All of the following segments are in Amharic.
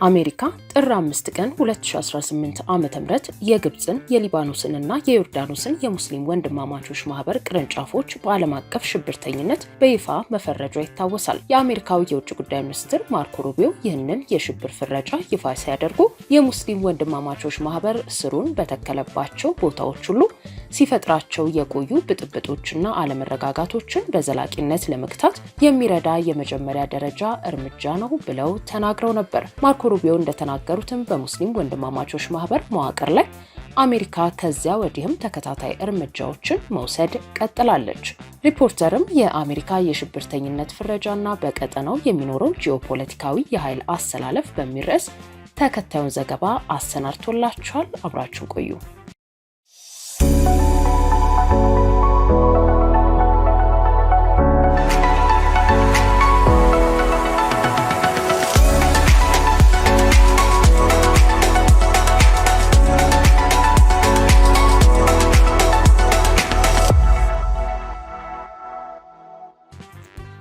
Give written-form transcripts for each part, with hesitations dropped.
አሜሪካ ጥር 5 ቀን 2018 ዓ.ም የግብጽን የሊባኖስንና የዮርዳኖስን የሙስሊም ወንድማማቾች ማህበር ቅርንጫፎች በዓለም አቀፍ ሽብርተኝነት በይፋ መፈረጇ ይታወሳል። የአሜሪካው የውጭ ጉዳይ ሚኒስትር ማርኮ ሩቢዮ ይህንን የሽብር ፍረጃ ይፋ ሲያደርጉ የሙስሊም ወንድማማቾች ማህበር ስሩን በተከለባቸው ቦታዎች ሁሉ ሲፈጥራቸው የቆዩ ብጥብጦችና አለመረጋጋቶችን በዘላቂነት ለመግታት የሚረዳ የመጀመሪያ ደረጃ እርምጃ ነው ብለው ተናግረው ነበር። ማርኮ ሩቢዮ እንደተናገሩትም በሙስሊም ወንድማማቾች ማህበር መዋቅር ላይ አሜሪካ ከዚያ ወዲህም ተከታታይ እርምጃዎችን መውሰድ ቀጥላለች። ሪፖርተርም የአሜሪካ የሽብርተኝነት ፍረጃና በቀጠናው የሚኖረው ጂኦፖለቲካዊ የኃይል አሰላለፍ በሚል ርዕስ ተከታዩን ዘገባ አሰናድቶላችኋል። አብራችሁን ቆዩ።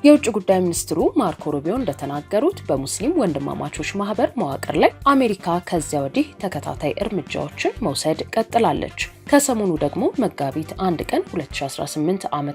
የውጭ ጉዳይ ሚኒስትሩ ማርኮ ሩቢዮ እንደተናገሩት በሙስሊም ወንድማማቾች ማህበር መዋቅር ላይ አሜሪካ ከዚያ ወዲህ ተከታታይ እርምጃዎችን መውሰድ ቀጥላለች። ከሰሞኑ ደግሞ መጋቢት 1 ቀን 2018 ዓ.ም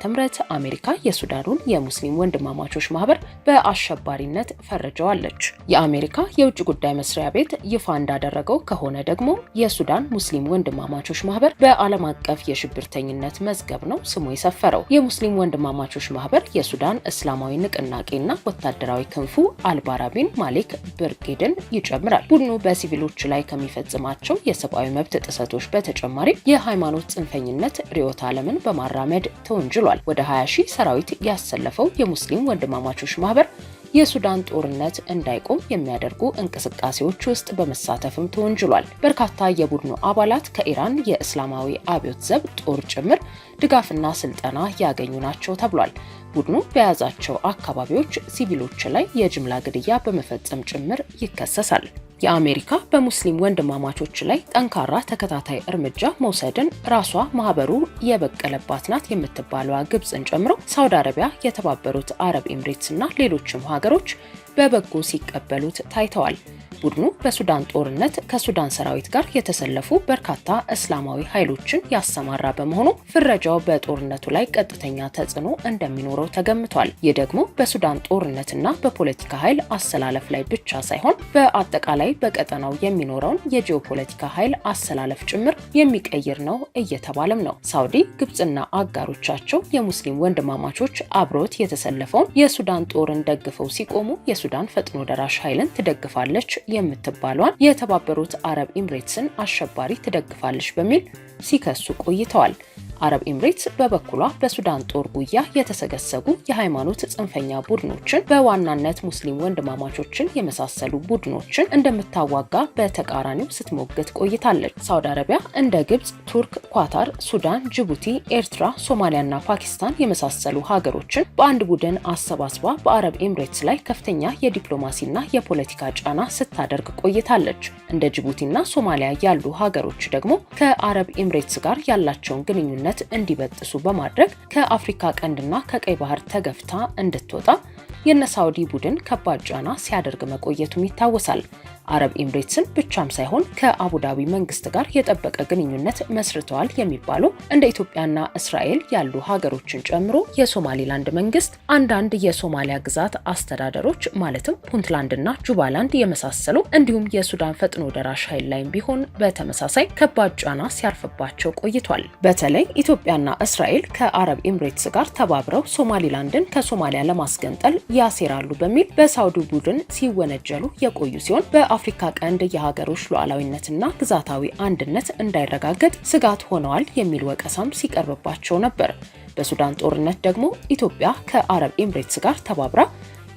አሜሪካ የሱዳኑን የሙስሊም ወንድማማቾች ማህበር በአሸባሪነት ፈርጀዋለች። የአሜሪካ የውጭ ጉዳይ መስሪያ ቤት ይፋ እንዳደረገው ከሆነ ደግሞ የሱዳን ሙስሊም ወንድማማቾች ማህበር በዓለም አቀፍ የሽብርተኝነት መዝገብ ነው ስሙ የሰፈረው። የሙስሊም ወንድማማቾች ማህበር የሱዳን እስላማዊ ንቅናቄና ወታደራዊ ክንፉ አልባራቢን ማሊክ ብርጌድን ይጨምራል። ቡድኑ በሲቪሎች ላይ ከሚፈጽማቸው የሰብአዊ መብት ጥሰቶች በተጨማሪ የሃይማኖት ጽንፈኝነት ርዕዮተ ዓለምን በማራመድ ተወንጅሏል። ወደ 20 ሺህ ሰራዊት ያሰለፈው የሙስሊም ወንድማማቾች ማህበር የሱዳን ጦርነት እንዳይቆም የሚያደርጉ እንቅስቃሴዎች ውስጥ በመሳተፍም ተወንጅሏል። በርካታ የቡድኑ አባላት ከኢራን የእስላማዊ አብዮት ዘብ ጦር ጭምር ድጋፍና ስልጠና ያገኙ ናቸው ተብሏል። ቡድኑ በያዛቸው አካባቢዎች ሲቪሎች ላይ የጅምላ ግድያ በመፈጸም ጭምር ይከሰሳል። የአሜሪካ በሙስሊም ወንድማማቾች ላይ ጠንካራ ተከታታይ እርምጃ መውሰድን ራሷ ማህበሩ የበቀለባት ናት የምትባለዋ ግብጽን ጨምሮ ሳውዲ አረቢያ፣ የተባበሩት አረብ ኤምሬትስና ሌሎችም ሀገሮች በበጎ ሲቀበሉት ታይተዋል። ቡድኑ በሱዳን ጦርነት ከሱዳን ሰራዊት ጋር የተሰለፉ በርካታ እስላማዊ ኃይሎችን ያሰማራ በመሆኑ ፍረጃው በጦርነቱ ላይ ቀጥተኛ ተጽዕኖ እንደሚኖረው ተገምቷል። ይህ ደግሞ በሱዳን ጦርነትና በፖለቲካ ኃይል አሰላለፍ ላይ ብቻ ሳይሆን በአጠቃላይ በቀጠናው የሚኖረውን የጂኦፖለቲካ ኃይል አሰላለፍ ጭምር የሚቀይር ነው እየተባለም ነው። ሳውዲ፣ ግብጽና አጋሮቻቸው የሙስሊም ወንድማማቾች አብሮት የተሰለፈውን የሱዳን ጦርን ደግፈው ሲቆሙ የሱዳን ፈጥኖ ደራሽ ኃይልን ትደግፋለች የምትባለዋን የተባበሩት አረብ ኤምሬትስን አሸባሪ ትደግፋለች በሚል ሲከሱ ቆይተዋል። አረብ ኤምሬትስ በበኩሏ በሱዳን ጦር ጉያ የተሰገሰጉ የሃይማኖት ጽንፈኛ ቡድኖችን በዋናነት ሙስሊም ወንድማማቾችን የመሳሰሉ ቡድኖችን እንደምታዋጋ በተቃራኒው ስትሞግት ቆይታለች። ሳውዲ አረቢያ እንደ ግብጽ፣ ቱርክ፣ ኳታር፣ ሱዳን፣ ጅቡቲ፣ ኤርትራ፣ ሶማሊያና ፓኪስታን የመሳሰሉ ሀገሮችን በአንድ ቡድን አሰባስባ በአረብ ኤምሬትስ ላይ ከፍተኛ የዲፕሎማሲና የፖለቲካ ጫና ስታደርግ ቆይታለች። እንደ ጅቡቲና ሶማሊያ ያሉ ሀገሮች ደግሞ ከአረብ ኤምሬትስ ጋር ያላቸውን ግንኙነት እንዲበጥሱ በማድረግ ከአፍሪካ ቀንድና ከቀይ ባህር ተገፍታ እንድትወጣ የነሳውዲ ቡድን ከባድ ጫና ሲያደርግ መቆየቱም ይታወሳል። አረብ ኤምሬትስን ብቻም ሳይሆን ከአቡዳቢ መንግስት ጋር የጠበቀ ግንኙነት መስርተዋል የሚባሉ እንደ ኢትዮጵያና እስራኤል ያሉ ሀገሮችን ጨምሮ የሶማሊላንድ መንግስት፣ አንዳንድ የሶማሊያ ግዛት አስተዳደሮች ማለትም ፑንትላንድና ጁባላንድ የመሳሰሉ እንዲሁም የሱዳን ፈጥኖ ደራሽ ኃይል ላይም ቢሆን በተመሳሳይ ከባድ ጫና ሲያርፍባቸው ቆይቷል። በተለይ ኢትዮጵያና እስራኤል ከአረብ ኤምሬትስ ጋር ተባብረው ሶማሊላንድን ከሶማሊያ ለማስገንጠል ያሴራሉ በሚል በሳውዲ ቡድን ሲወነጀሉ የቆዩ ሲሆን በአፍሪካ ቀንድ የሀገሮች ሉዓላዊነትና ግዛታዊ አንድነት እንዳይረጋገጥ ስጋት ሆነዋል የሚል ወቀሳም ሲቀርብባቸው ነበር። በሱዳን ጦርነት ደግሞ ኢትዮጵያ ከአረብ ኤምሬትስ ጋር ተባብራ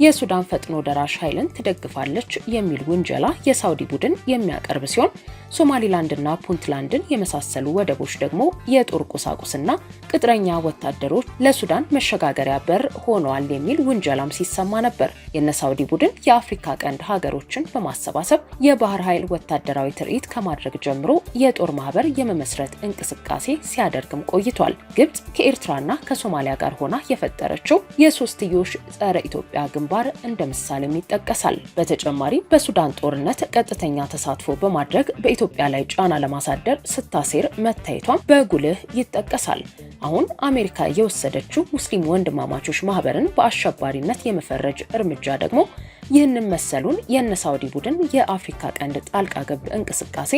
የሱዳን ፈጥኖ ደራሽ ኃይልን ትደግፋለች የሚል ውንጀላ የሳውዲ ቡድን የሚያቀርብ ሲሆን ሶማሊላንድና ፑንትላንድን የመሳሰሉ ወደቦች ደግሞ የጦር ቁሳቁስና ቅጥረኛ ወታደሮች ለሱዳን መሸጋገሪያ በር ሆነዋል የሚል ውንጀላም ሲሰማ ነበር። የነሳውዲ ቡድን የአፍሪካ ቀንድ ሀገሮችን በማሰባሰብ የባህር ኃይል ወታደራዊ ትርኢት ከማድረግ ጀምሮ የጦር ማህበር የመመስረት እንቅስቃሴ ሲያደርግም ቆይቷል። ግብጽ ከኤርትራና ከሶማሊያ ጋር ሆና የፈጠረችው የሶስትዮሽ ጸረ ኢትዮጵያ ግንባር እንደ ምሳሌም ይጠቀሳል። በተጨማሪም በሱዳን ጦርነት ቀጥተኛ ተሳትፎ በማድረግ በኢትዮጵያ ላይ ጫና ለማሳደር ስታሴር መታየቷም በጉልህ ይጠቀሳል። አሁን አሜሪካ የወሰደችው ሙስሊም ወንድማማቾች ማህበርን በአሸባሪነት የመፈረጅ እርምጃ ደግሞ ይህንን መሰሉን የነሳውዲ ቡድን የአፍሪካ ቀንድ ጣልቃ ገብ እንቅስቃሴ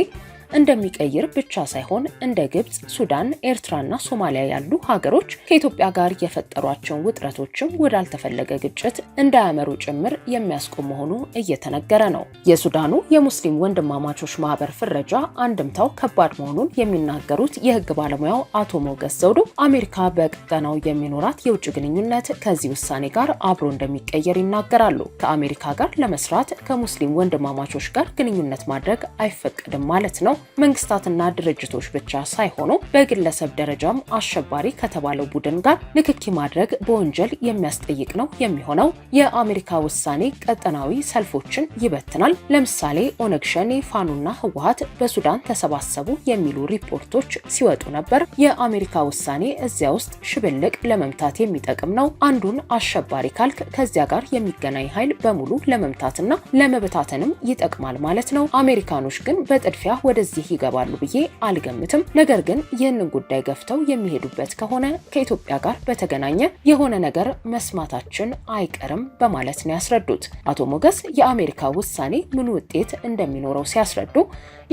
እንደሚቀይር ብቻ ሳይሆን እንደ ግብጽ፣ ሱዳን፣ ኤርትራና ሶማሊያ ያሉ ሀገሮች ከኢትዮጵያ ጋር የፈጠሯቸውን ውጥረቶችም ወዳልተፈለገ ግጭት እንዳያመሩ ጭምር የሚያስቆም መሆኑ እየተነገረ ነው። የሱዳኑ የሙስሊም ወንድማማቾች ማህበር ፍረጃ አንድምታው ከባድ መሆኑን የሚናገሩት የህግ ባለሙያው አቶ ሞገስ ዘውዱ አሜሪካ በቀጠናው የሚኖራት የውጭ ግንኙነት ከዚህ ውሳኔ ጋር አብሮ እንደሚቀየር ይናገራሉ። ከአሜሪካ ጋር ለመስራት ከሙስሊም ወንድማማቾች ጋር ግንኙነት ማድረግ አይፈቀድም ማለት ነው። መንግስታትና ድርጅቶች ብቻ ሳይሆኑ በግለሰብ ደረጃም አሸባሪ ከተባለው ቡድን ጋር ንክኪ ማድረግ በወንጀል የሚያስጠይቅ ነው የሚሆነው። የአሜሪካ ውሳኔ ቀጠናዊ ሰልፎችን ይበትናል። ለምሳሌ ኦነግ ሸኔ፣ ፋኖና ህወሓት በሱዳን ተሰባሰቡ የሚሉ ሪፖርቶች ሲወጡ ነበር። የአሜሪካ ውሳኔ እዚያ ውስጥ ሽብልቅ ለመምታት የሚጠቅም ነው። አንዱን አሸባሪ ካልክ ከዚያ ጋር የሚገናኝ ኃይል በሙሉ ለመምታትና ለመበታተንም ይጠቅማል ማለት ነው። አሜሪካኖች ግን በጥድፊያ ወደዚህ ይገባሉ ብዬ አልገምትም። ነገር ግን ይህንን ጉዳይ ገፍተው የሚሄዱበት ከሆነ ከኢትዮጵያ ጋር በተገናኘ የሆነ ነገር መስማታችን አይቀርም በማለት ነው ያስረዱት። አቶ ሞገስ የአሜሪካ ውሳኔ ምን ውጤት እንደሚኖረው ሲያስረዱ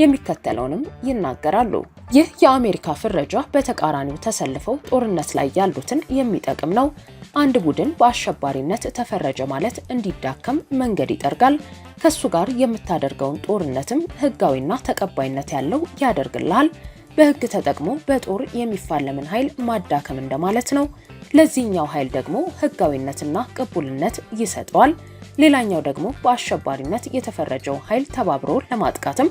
የሚከተለውንም ይናገራሉ። ይህ የአሜሪካ ፍረጃ በተቃራኒው ተሰልፈው ጦርነት ላይ ያሉትን የሚጠቅም ነው። አንድ ቡድን በአሸባሪነት ተፈረጀ ማለት እንዲዳከም መንገድ ይጠርጋል። ከሱ ጋር የምታደርገውን ጦርነትም ህጋዊና ተቀባይነት ያለው ያደርግልሃል። በህግ ተጠቅሞ በጦር የሚፋለምን ኃይል ማዳከም እንደማለት ነው። ለዚህኛው ኃይል ደግሞ ህጋዊነትና ቅቡልነት ይሰጠዋል። ሌላኛው ደግሞ በአሸባሪነት የተፈረጀው ኃይል ተባብሮ ለማጥቃትም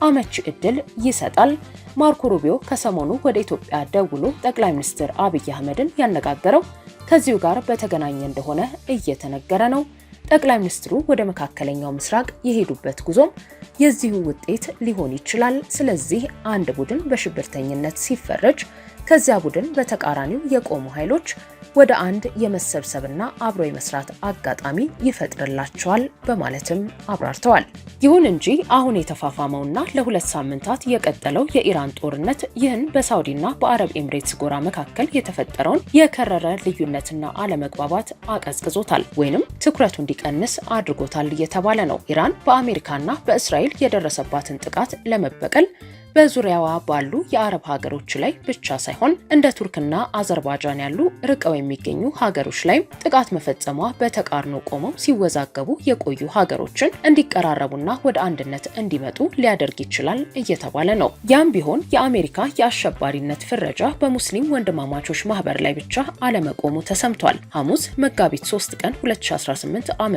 አመቺ እድል ይሰጣል። ማርኮ ሩቢዮ ከሰሞኑ ወደ ኢትዮጵያ ደውሎ ጠቅላይ ሚኒስትር አብይ አህመድን ያነጋገረው ከዚሁ ጋር በተገናኘ እንደሆነ እየተነገረ ነው። ጠቅላይ ሚኒስትሩ ወደ መካከለኛው ምስራቅ የሄዱበት ጉዞም የዚሁ ውጤት ሊሆን ይችላል። ስለዚህ አንድ ቡድን በሽብርተኝነት ሲፈረጅ ከዚያ ቡድን በተቃራኒው የቆሙ ኃይሎች ወደ አንድ የመሰብሰብና አብሮ የመስራት አጋጣሚ ይፈጥርላቸዋል በማለትም አብራርተዋል። ይሁን እንጂ አሁን የተፋፋመውና ለሁለት ሳምንታት የቀጠለው የኢራን ጦርነት ይህን በሳውዲና በአረብ ኤምሬትስ ጎራ መካከል የተፈጠረውን የከረረ ልዩነትና አለመግባባት አቀዝቅዞታል ወይንም ትኩረቱ እንዲቀንስ አድርጎታል እየተባለ ነው። ኢራን በአሜሪካና በእስራኤል የደረሰባትን ጥቃት ለመበቀል በዙሪያዋ ባሉ የአረብ ሀገሮች ላይ ብቻ ሳይሆን እንደ ቱርክና አዘርባይጃን ያሉ ርቀው የሚገኙ ሀገሮች ላይ ጥቃት መፈጸሟ በተቃርኖ ቆመው ሲወዛገቡ የቆዩ ሀገሮችን እንዲቀራረቡና ወደ አንድነት እንዲመጡ ሊያደርግ ይችላል እየተባለ ነው። ያም ቢሆን የአሜሪካ የአሸባሪነት ፍረጃ በሙስሊም ወንድማማቾች ማህበር ላይ ብቻ አለመቆሙ ተሰምቷል። ሐሙስ መጋቢት 3 ቀን 2018 ዓ.ም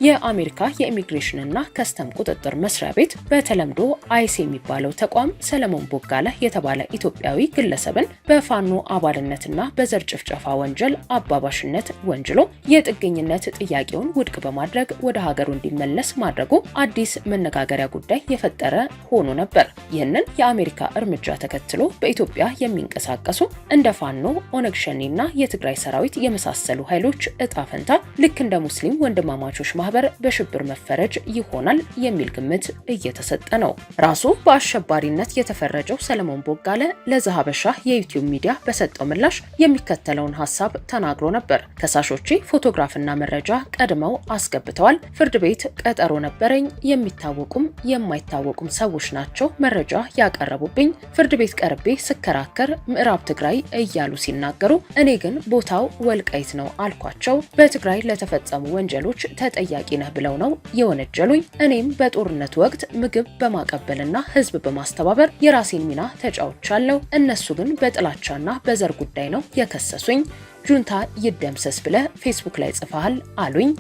የአሜሪካ የኢሚግሬሽንና ከስተም ቁጥጥር መስሪያ ቤት በተለምዶ አይስ የሚባለው ተቋም ሰለሞን ቦጋለ የተባለ ኢትዮጵያዊ ግለሰብን በፋኖ አባልነትና በዘር ጭፍጨፋ ወንጀል አባባሽነት ወንጅሎ የጥገኝነት ጥያቄውን ውድቅ በማድረግ ወደ ሀገሩ እንዲመለስ ማድረጉ አዲስ መነጋገሪያ ጉዳይ የፈጠረ ሆኖ ነበር። ይህንን የአሜሪካ እርምጃ ተከትሎ በኢትዮጵያ የሚንቀሳቀሱ እንደ ፋኖ፣ ኦነግ ሸኔና የትግራይ ሰራዊት የመሳሰሉ ኃይሎች እጣ ፈንታ ልክ እንደ ሙስሊም ወንድማማቾች ማህበር በሽብር መፈረጅ ይሆናል የሚል ግምት እየተሰጠ ነው። ራሱ በአሸባሪነት የተፈረጀው ሰለሞን ቦጋለ ለዘሀበሻ የዩቲዩብ ሚዲያ በሰጠው ምላሽ የሚከተለውን ሐሳብ ተናግሮ ነበር። ከሳሾቼ ፎቶግራፍና መረጃ ቀድመው አስገብተዋል። ፍርድ ቤት ቀጠሮ ነበረኝ። የሚታወቁም የማይታወቁም ሰዎች ናቸው መረጃ ያቀረቡብኝ። ፍርድ ቤት ቀርቤ ስከራከር ምዕራብ ትግራይ እያሉ ሲናገሩ፣ እኔ ግን ቦታው ወልቃይት ነው አልኳቸው። በትግራይ ለተፈጸሙ ወንጀሎች ተጠያቂ ነህ ብለው ነው የወነጀሉኝ። እኔም በጦርነቱ ወቅት ምግብ በማቀበልና ህዝብ በማስተባበር የራሴን ሚና ተጫውቻለሁ። እነሱ ግን በጥላቻና በዘር ጉዳይ ነው የከሰሱኝ። ጁንታ ይደምሰስ ብለህ ፌስቡክ ላይ ጽፈሃል አሉኝ።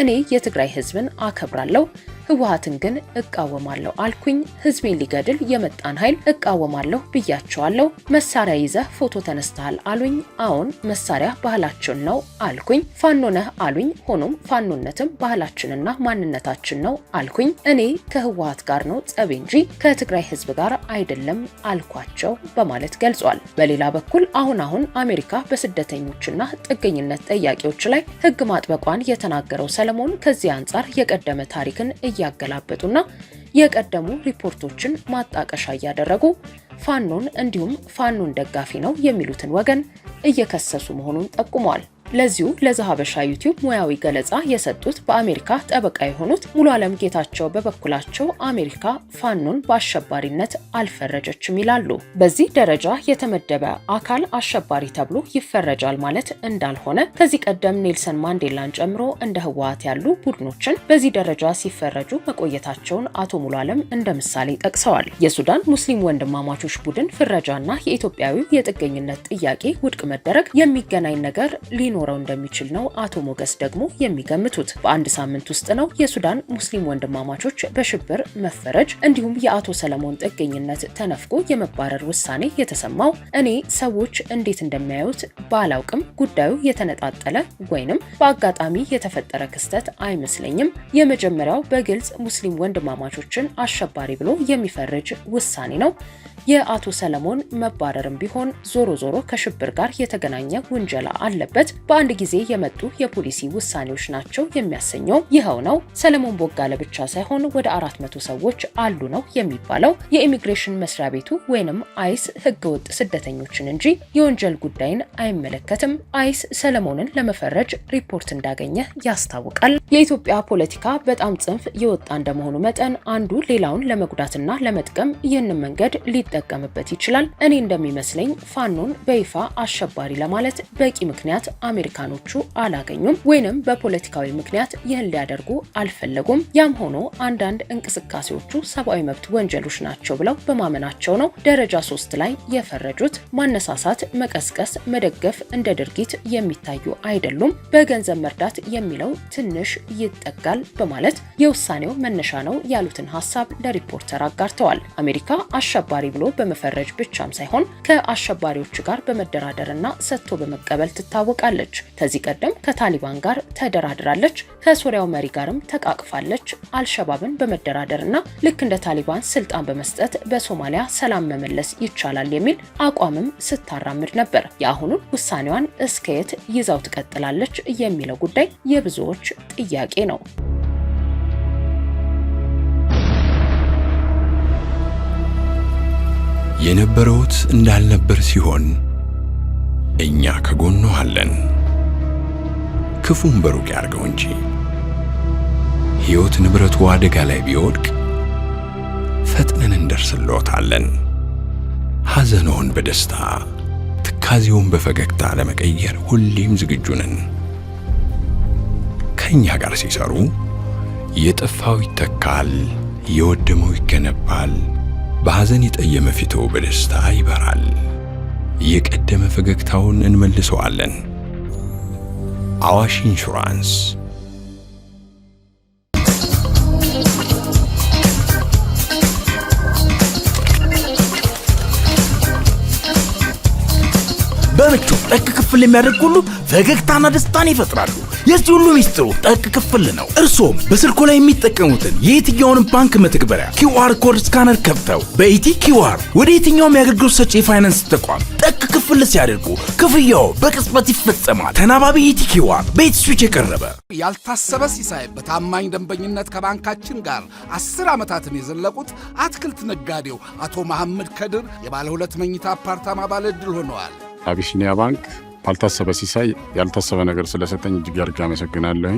እኔ የትግራይ ህዝብን አከብራለሁ፣ ህወሓትን ግን እቃወማለሁ አልኩኝ። ህዝቤን ሊገድል የመጣን ኃይል እቃወማለሁ ብያቸዋለሁ። መሳሪያ ይዘህ ፎቶ ተነስተሃል አሉኝ። አሁን መሳሪያ ባህላችን ነው አልኩኝ። ፋኖ ነህ አሉኝ። ሆኖም ፋኖነትም ባህላችንና ማንነታችን ነው አልኩኝ። እኔ ከህወሓት ጋር ነው ጸብ እንጂ ከትግራይ ህዝብ ጋር አይደለም አልኳቸው በማለት ገልጿል። በሌላ በኩል አሁን አሜሪካ በስደተኞችና ጥገኝነት ጠያቂዎች ላይ ህግ ማጥበቋን የተናገረው ሰለሞን ከዚህ አንጻር የቀደመ ታሪክን እያገላበጡና የቀደሙ ሪፖርቶችን ማጣቀሻ እያደረጉ ፋኖን እንዲሁም ፋኖን ደጋፊ ነው የሚሉትን ወገን እየከሰሱ መሆኑን ጠቁመዋል። ለዚሁ ለዛሀበሻ ዩቲዩብ ሙያዊ ገለጻ የሰጡት በአሜሪካ ጠበቃ የሆኑት ሙሉ ዓለም ጌታቸው በበኩላቸው አሜሪካ ፋኖን በአሸባሪነት አልፈረጀችም ይላሉ። በዚህ ደረጃ የተመደበ አካል አሸባሪ ተብሎ ይፈረጃል ማለት እንዳልሆነ ከዚህ ቀደም ኔልሰን ማንዴላን ጨምሮ እንደ ህወሓት ያሉ ቡድኖችን በዚህ ደረጃ ሲፈረጁ መቆየታቸውን አቶ ሙሉ ዓለም እንደ ምሳሌ ጠቅሰዋል። የሱዳን ሙስሊም ወንድማማቾች ቡድን ፍረጃና የኢትዮጵያዊው የጥገኝነት ጥያቄ ውድቅ መደረግ የሚገናኝ ነገር ሊኖረው እንደሚችል ነው አቶ ሞገስ ደግሞ የሚገምቱት። በአንድ ሳምንት ውስጥ ነው የሱዳን ሙስሊም ወንድማማቾች በሽብር መፈረጅ እንዲሁም የአቶ ሰለሞን ጥገኝነት ተነፍጎ የመባረር ውሳኔ የተሰማው። እኔ ሰዎች እንዴት እንደሚያዩት ባላውቅም ጉዳዩ የተነጣጠለ ወይንም በአጋጣሚ የተፈጠረ ክስተት አይመስለኝም። የመጀመሪያው በግልጽ ሙስሊም ወንድማማቾችን አሸባሪ ብሎ የሚፈርጅ ውሳኔ ነው። የአቶ ሰለሞን መባረርም ቢሆን ዞሮ ከሽብር ጋር የተገናኘ ውንጀላ አለበት። በአንድ ጊዜ የመጡ የፖሊሲ ውሳኔዎች ናቸው የሚያሰኘው ይኸው ነው። ሰለሞን ቦጋለ ብቻ ሳይሆን ወደ 400 ሰዎች አሉ ነው የሚባለው። የኢሚግሬሽን መስሪያ ቤቱ ወይንም አይስ ህገወጥ ስደተኞችን እንጂ የወንጀል ጉዳይን አይመለከትም። አይስ ሰለሞንን ለመፈረጅ ሪፖርት እንዳገኘ ያስታውቃል። የኢትዮጵያ ፖለቲካ በጣም ጽንፍ የወጣ እንደመሆኑ መጠን አንዱ ሌላውን ለመጉዳትና ለመጥቀም ይህንን መንገድ ሊጠቀምበት ይችላል። እኔ እንደሚመስለኝ ፋኖን በይፋ አሸባሪ ለማለት በቂ ምክንያት አሜሪካኖቹ አላገኙም ወይንም በፖለቲካዊ ምክንያት ይህን ሊያደርጉ አልፈለጉም። ያም ሆኖ አንዳንድ እንቅስቃሴዎቹ ሰብአዊ መብት ወንጀሎች ናቸው ብለው በማመናቸው ነው ደረጃ 3 ላይ የፈረጁት። ማነሳሳት፣ መቀስቀስ፣ መደገፍ እንደ ድርጊት የሚታዩ አይደሉም። በገንዘብ መርዳት የሚለው ትንሽ ይጠጋል በማለት የውሳኔው መነሻ ነው ያሉትን ሀሳብ ለሪፖርተር አጋርተዋል። አሜሪካ አሸባሪ ብሎ በመፈረጅ ብቻም ሳይሆን ከአሸባሪዎች ጋር በመደራደርና ሰጥቶ በመቀበል ትታወቃለች። ከዚህ ቀደም ከታሊባን ጋር ተደራድራለች። ከሶሪያው መሪ ጋርም ተቃቅፋለች። አልሸባብን በመደራደርና ልክ እንደ ታሊባን ስልጣን በመስጠት በሶማሊያ ሰላም መመለስ ይቻላል የሚል አቋምም ስታራምድ ነበር። የአሁኑን ውሳኔዋን እስከየት ይዛው ትቀጥላለች የሚለው ጉዳይ የብዙዎች ጥያቄ ነው። የነበረውት እንዳልነበር ሲሆን እኛ ከጎኑ አለን። ክፉም በሩቅ ያርገው እንጂ ሕይወት ንብረቱ አደጋ ላይ ቢወድቅ ፈጥነን እንደርስልዎታለን። ሐዘኖን በደስታ ትካዜውን በፈገግታ ለመቀየር ሁሌም ዝግጁ ነን። ከኛ ጋር ሲሰሩ የጠፋው ይተካል፣ የወደመው ይገነባል። በሐዘን የጠየመ ፊቶ በደስታ ይበራል። የቀደመ ፈገግታውን እንመልሰዋለን። አዋሽ ኢንሹራንስ። በምቹ ጠቅ ክፍል የሚያደርግ ሁሉ ፈገግታና ደስታን ይፈጥራሉ። የዚህ ሁሉ ሚስጥሩ ጠቅ ክፍል ነው። እርሶም በስልኮ ላይ የሚጠቀሙትን የየትኛውንም ባንክ መተግበሪያ QR ኮድ ስካነር ከፍተው በኢቲ QR ወደ የትኛውም የአገልግሎት ሰጪ የፋይናንስ ተቋም ጠቅ ክፍል ሲያደርጉ ክፍያው በቅጽበት ይፈጸማል። ተናባቢ ኢቲ QR ቤት ስዊች የቀረበ ያልታሰበ ሲሳይ በታማኝ ደንበኝነት ከባንካችን ጋር 10 ዓመታትን የዘለቁት አትክልት ነጋዴው አቶ መሐመድ ከድር የባለ 2 መኝታ አፓርታማ ባለ ዕድል ሆነዋል። አቢሲኒያ ባንክ ባልታሰበ ሲሳይ ያልታሰበ ነገር ስለሰጠኝ እጅግ አድርጌ አመሰግናለሁ።